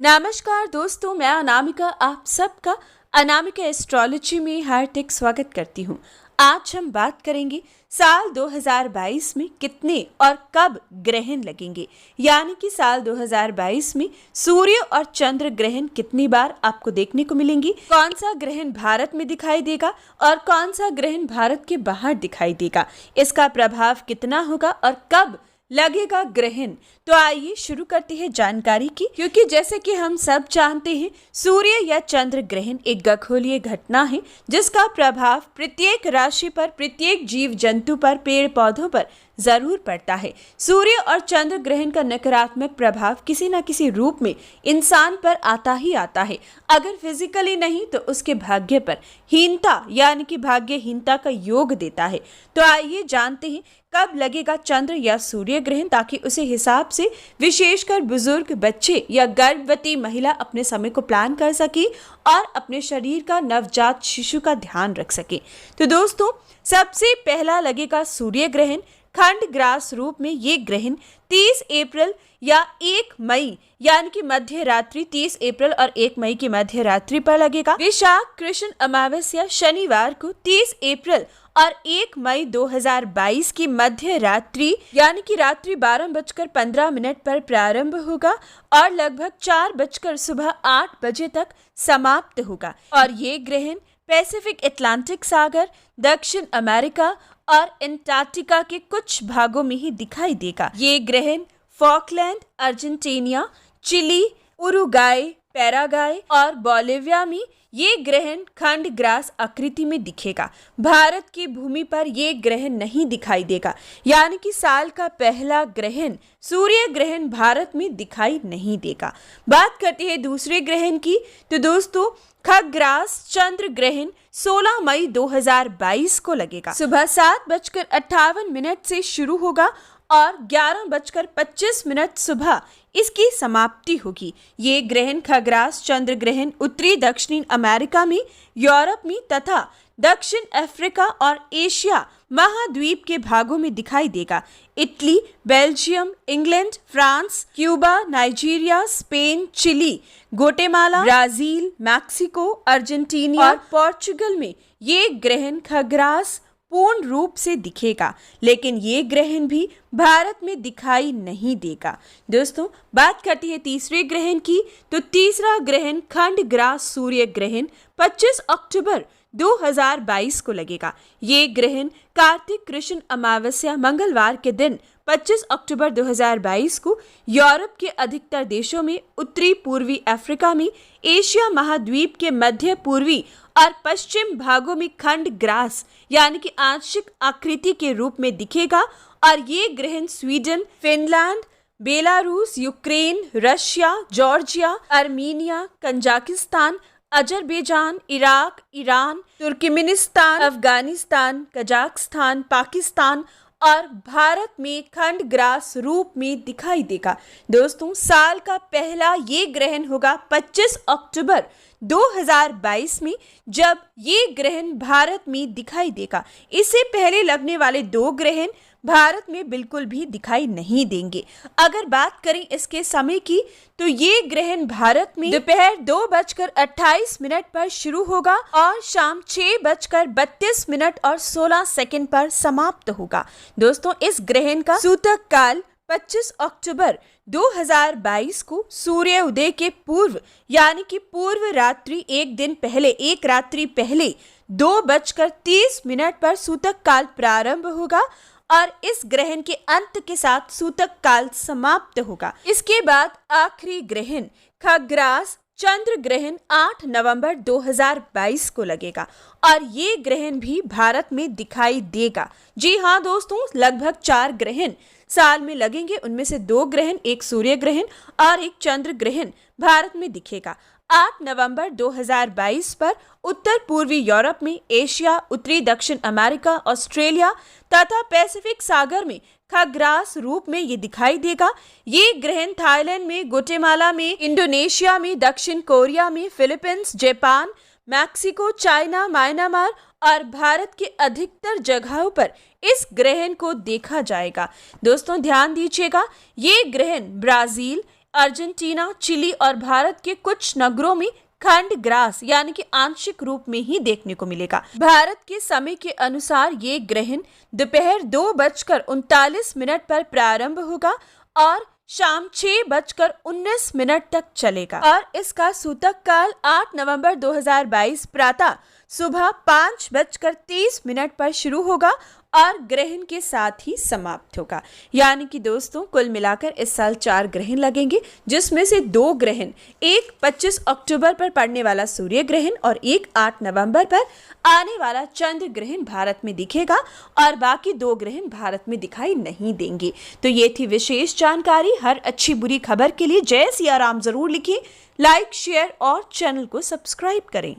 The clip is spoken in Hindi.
नमस्कार दोस्तों, मैं अनामिका आप सबका अनामिका एस्ट्रोलॉजी में हार्दिक स्वागत करती हूँ। आज हम बात करेंगे साल 2022 में कितने और कब ग्रहण लगेंगे, यानी कि साल 2022 में सूर्य और चंद्र ग्रहण कितनी बार आपको देखने को मिलेंगी, कौन सा ग्रहण भारत में दिखाई देगा और कौन सा ग्रहण भारत के बाहर दिखाई देगा, इसका प्रभाव कितना होगा और कब लगेगा ग्रहण। तो आइए शुरू करते हैं जानकारी की, क्योंकि जैसे कि हम सब जानते हैं सूर्य या चंद्र ग्रहण एक खगोलीय घटना है जिसका प्रभाव प्रत्येक राशि पर, प्रत्येक जीव जंतु पर, पेड़ पौधों पर जरूर पड़ता है। सूर्य और चंद्र ग्रहण का नकारात्मक प्रभाव किसी न किसी रूप में इंसान पर आता ही आता है। अगर फिजिकली नहीं तो उसके भाग्य पर हीनता यानी कि भाग्यहीनता का योग देता है। तो आइए जानते हैं कब लगेगा चंद्र या सूर्य ग्रहण, ताकि उसे हिसाब से विशेषकर बुजुर्ग, बच्चे या गर्भवती महिला अपने समय को प्लान कर सके और अपने शरीर का, नवजात शिशु का ध्यान रख सके। तो दोस्तों, सबसे पहला लगेगा सूर्य ग्रहण। खंड ग्रास रूप में ये ग्रहण 30 अप्रैल या 1 मई यानी कि मध्य रात्रि, 30 अप्रैल और 1 मई की मध्य रात्रि पर लगेगा। विशाख कृष्ण अमावस्या शनिवार को 30 अप्रैल और 1 मई 2022 की मध्य रात्रि यानी कि रात्रि 12:15 पर प्रारंभ होगा और लगभग 4 सुबह 8 बजे तक समाप्त होगा। और ये ग्रहण पैसिफिक अटलांटिक सागर, दक्षिण अमेरिका और एंटार्क्टिका के कुछ भागों में ही दिखाई देगा। ये ग्रहण Falkland, Argentina, Chile, Uruguay, Paraguay और बोलिविया में ये ग्रहण खंड ग्रास आकृति में दिखेगा। भारत की भूमि पर ये ग्रहण नहीं दिखाई देगा, यानी कि साल का पहला ग्रहण सूर्य ग्रहण भारत में दिखाई नहीं देगा। बात करते हैं दूसरे ग्रहण की। तो दोस्तों, खग्रास चंद्र ग्रहण 16 मई 2022 को लगेगा। सुबह 7:58 से शुरू होगा और 11:25 सुबह इसकी समाप्ति होगी। ये ग्रहण खग्रास चंद्र ग्रहण उत्तरी दक्षिणी अमेरिका में, यूरोप में तथा दक्षिण अफ्रीका और एशिया महाद्वीप के भागों में दिखाई देगा। Italy, Belgium, England, France, Cuba, Nigeria, Spain, Chile, Guatemala, Brazil, Mexico, Argentina और पोर्चुगल में ये ग्रहण खग्रास पूर्ण रूप से दिखेगा, लेकिन ये ग्रहण भी भारत में दिखाई नहीं देगा। दोस्तों, बात करती है तीसरे ग्रहण की। तो तीसरा ग्रहण खंड ग्रास सूर्य ग्रहण 25 अक्टूबर 2022 को लगेगा। ये ग्रहण कार्तिक कृष्ण अमावस्या मंगलवार के दिन 25 अक्टूबर 2022 को यूरोप के अधिकतर देशों में, उत्तरी पूर्वी अफ्रीका में, एशिया महाद्वीप के मध्य पूर्वी और पश्चिम भागों में खंड ग्रास यानी कि आंशिक आकृति के रूप में दिखेगा। और ये ग्रहण Sweden, Finland, Belarus, Ukraine, Russia, Georgia, Armenia, Kazakhstan, Azerbaijan, Iraq, Iran, Turkmenistan, Afghanistan, Kazakhstan, Pakistan और भारत में खंड ग्रास रूप में दिखाई देगा। दोस्तों, साल का पहला ये ग्रहण होगा 25 अक्टूबर 2022 में, जब ये ग्रहण भारत में दिखाई देगा। इससे पहले लगने वाले 2 ग्रहण भारत में बिल्कुल भी दिखाई नहीं देंगे। अगर बात करें इसके समय की, तो ये ग्रहण भारत में दोपहर 2:28 पर शुरू होगा और शाम 6:32 और 16 सेकंड पर समाप्त होगा। दोस्तों, इस ग्रहण का सूतक काल 25 अक्टूबर 2022 को सूर्य उदय के पूर्व यानी कि पूर्व रात्रि एक रात्रि पहले 2:30 पर सूतक काल प्रारंभ होगा और इस ग्रहण के अंत के साथ सूतक काल समाप्त होगा। इसके बाद आखिरी ग्रहण खग्रास चंद्र ग्रहण 8 नवंबर 2022 को लगेगा और ये ग्रहण भी भारत में दिखाई देगा। जी हाँ दोस्तों, लगभग 4 ग्रहण साल में लगेंगे। उनमें से 2 ग्रहण, एक सूर्य ग्रहण और एक चंद्र ग्रहण भारत में दिखेगा। 8 नवंबर 2022 पर उत्तर पूर्वी यूरोप में, एशिया, उत्तरी दक्षिण अमेरिका, ऑस्ट्रेलिया तथा पैसिफिक सागर में खग्रास रूप में ये दिखाई देगा। ये ग्रहण थाईलैंड में, ग्वाटेमाला में, इंडोनेशिया में, दक्षिण कोरिया में, Philippines, Japan, Mexico, China, Myanmar और भारत के अधिकतर जगहों पर इस ग्रहण को देखा जाएगा। दोस्तों ध्यान दीजिएगा, ये ग्रहण ब्राजील, अर्जेंटीना, चिली और भारत के कुछ नगरों में खंड ग्रास यानी कि आंशिक रूप में ही देखने को मिलेगा। भारत के समय के अनुसार ये ग्रहण दोपहर 2:39 पर प्रारंभ होगा और शाम 6:19 तक चलेगा और इसका सूतक काल 8 नवंबर 2022 प्रातः सुबह 5:30 पर शुरू होगा और ग्रहण के साथ ही समाप्त होगा। यानी कि दोस्तों कुल मिलाकर इस साल 4 ग्रहण लगेंगे, जिसमें से 2 ग्रहण, एक 25 अक्टूबर पर पड़ने वाला सूर्य ग्रहण और एक 8 नवंबर पर आने वाला चंद्र ग्रहण भारत में दिखेगा और बाकी 2 ग्रहण भारत में दिखाई नहीं देंगे। तो ये थी विशेष जानकारी। हर अच्छी बुरी खबर के लिए जय सिया राम जरूर लिखें, लाइक, शेयर और चैनल को सब्सक्राइब करें।